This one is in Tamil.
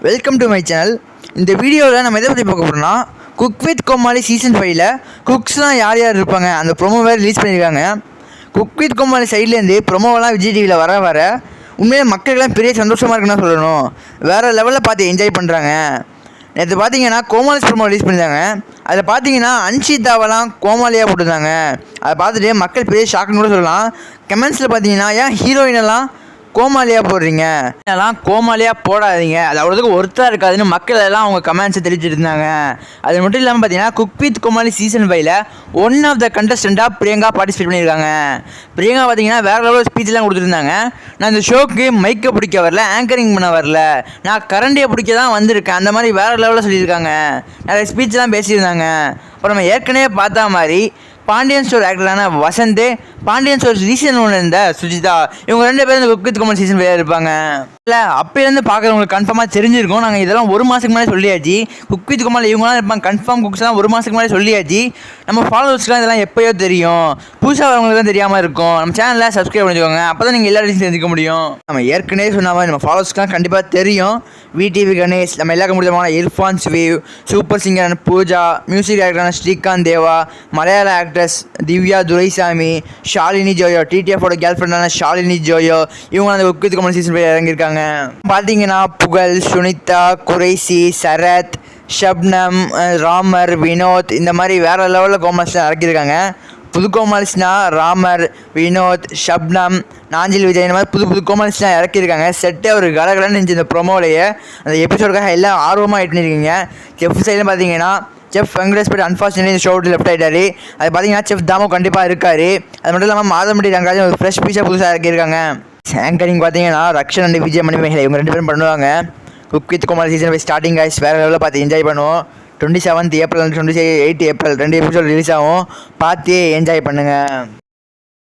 Welcome to my channel. இந்த வீடியோவில் நம்ம எதை பற்றி பார்க்க போகிறோம்னா, குக் வித் கோமாளி சீசன் 5ல் குக்ஸ்லாம் யார் யார் இருப்பாங்க அந்த ப்ரொமோ வேறு ரிலீஸ் பண்ணியிருக்காங்க. குக் வித் கோமாளி சைட்லேருந்து ப்ரொமோவெல்லாம் விஜய் டிவியில் வர உண்மையிலே மக்களுக்கெல்லாம் பெரிய சந்தோஷமாக இருக்குன்னு சொல்லணும். வேறு லெவலில் பார்த்து என்ஜாய் பண்ணுறாங்க. நேற்று பார்த்தீங்கன்னா கோமாளிஸ் ப்ரொமோ ரிலீஸ் பண்ணியிருந்தாங்க. அதில் பார்த்தீங்கன்னா அன்ஷிதாவெல்லாம் கோமாளியாக போட்டிருந்தாங்க. அதை பார்த்துட்டு மக்கள் பெரிய ஷாக்குன்னு கூட சொல்லலாம். கமெண்ட்ஸில் பார்த்தீங்கன்னா ஏன் ஹீரோயினெல்லாம் கோமாளியாக போடுறீங்க, இதெல்லாம் கோமாளியாக போடாதீங்க, அது அவ்வளோதுக்கு ஒருத்தா இருக்காதுன்னு மக்கள் எல்லாம் அவங்க கமெண்ட்ஸை தெரிவிச்சுட்டு இருந்தாங்க. அது மட்டும் இல்லாமல் பார்த்தீங்கன்னா குக் வித் கோமாளி சீசன் 5ல் ஒன் ஆஃப் த கண்டஸ்டண்ட்டாக பிரியங்கா பார்ட்டிசிபேட் பண்ணியிருக்காங்க. பிரியங்கா பார்த்தீங்கன்னா வேறு லெவலில் ஸ்பீச்லாம் கொடுத்துருந்தாங்க. நான் இந்த ஷோக்கு மைக்கை பிடிக்க வரல, ஆங்கரிங் பண்ண வரல, நான் கரண்டியை பிடிக்க தான் வந்திருக்கேன், அந்த மாதிரி வேறு லெவலில் சொல்லியிருக்காங்க. நிறைய ஸ்பீச்லாம் பேசியிருந்தாங்க. அப்புறம் நம்ம ஏற்கனவே பார்த்தா மாதிரி பாண்டியன் ஸ்டோர் ஆக்டரான வசந்த், பாண்டியன் ஸ்டோர் சீசன் 1 இருந்த சுஜிதா, இவங்க ரெண்டு பேரும் இந்த குக் வித் கோமாளி சீசன் 5 இருப்பாங்க. இல்லை அப்போலேருந்து பார்க்குறவங்களுக்கு கன்ஃபார்மாக தெரிஞ்சிருக்கும். நாங்கள் இதெல்லாம் ஒரு மாதத்துக்கு முன்னாடி சொல்லியாச்சு. குக் வித் கோமாளி இவங்களாம் இருப்பாங்க, கன்ஃபார்ம் குக்ஸ்லாம் ஒரு மாதத்துக்கு முன்னாடி சொல்லியாச்சு. நம்ம ஃபாலோவர்ஸ்லாம் இதெல்லாம் எப்போயோ தெரியும், புதுசாக வரவங்களுக்கு தான் தெரியாமல் இருக்கும். நம்ம சேனலில் சப்ஸ்கிரைப் பண்ணிக்கோங்க, அப்போ தான் நீங்கள் எல்லா விஷயம் தெரிஞ்சுக்க முடியும். நம்ம ஏற்கனவே சொன்ன மாதிரி நம்ம ஃபாலோவர்ஸ்லாம் கண்டிப்பாக தெரியும். விடிவி கணேஷ், நம்ம எல்லாருக்கும் முடிஞ்சமான இர்ஃபான் ஸ்வீவ், சூப்பர் சிங்கரான பூஜா, மியூசிக் டைரக்டரான ஸ்ரீகாந்த் தேவா, மலையாள ஆக்ட்ரஸ் திவ்யா துரைசாமி, ஷாலினி ஜோயோ, டிடிஎஃபோட கேர்ள் ஃப்ரெண்டான ஷாலினி ஜோயோ, இவங்க அந்த குக் வித் கோமாளி சீசன் 5 இறங்கியிருக்காங்க. பார்த்தீங்கன்னா புகழ், சுனிதா, குறைசி, சரத், ஷப்னம், ராமர், வினோத், இந்த மாதிரி வேறு லெவலில் கோமாளிஸ்லாம் இறக்கியிருக்காங்க. புது கோமாளிஸ்னா ராமர், வினோத், ஷப்னம், நாஞ்சில் விஜய், இந்த மாதிரி புது கோமாளிஸ்லாம் இறக்கியிருக்காங்க. செட்டே ஒரு கலகலன்னு இருந்துச்சு இந்த ப்ரொமோலையே. அந்த எபிசோடுக்காக எல்லாம் ஆர்வமாக எட்டுனிருக்கீங்க. செஃப் சைடில் பார்த்தீங்கன்னா செஃப் வெங்கடேஷ் பட் அன்ஃபார்ச்சுனேட்லி இந்த ஷோ லெஃப்ட் ஆகிட்டாரு. அது பார்த்தீங்கன்னா செஃப் தாமோ கண்டிப்பாக இருக்கார். அது மட்டும் இல்லாமல் மாதம்பட்டி ரங்கராஜன் ஒரு ஃப்ரெஷ் பீஸாக புதுசாக இறக்கியிருக்காங்க. ஆங்கரிங் பார்த்தீங்கன்னா ரக்ஷன் அண்ட் விஜய் மணிமேகலை இவங்க 2 பேரும் பண்ணுவாங்க. Cook with Comali season 5 starting guys வேறு லெவலில் பார்த்து என்ஜாய் பண்ணுவோம். 27th April 28 April 2 episode release ஆகும். பார்த்து என்ஜாய் பண்ணுங்கள்.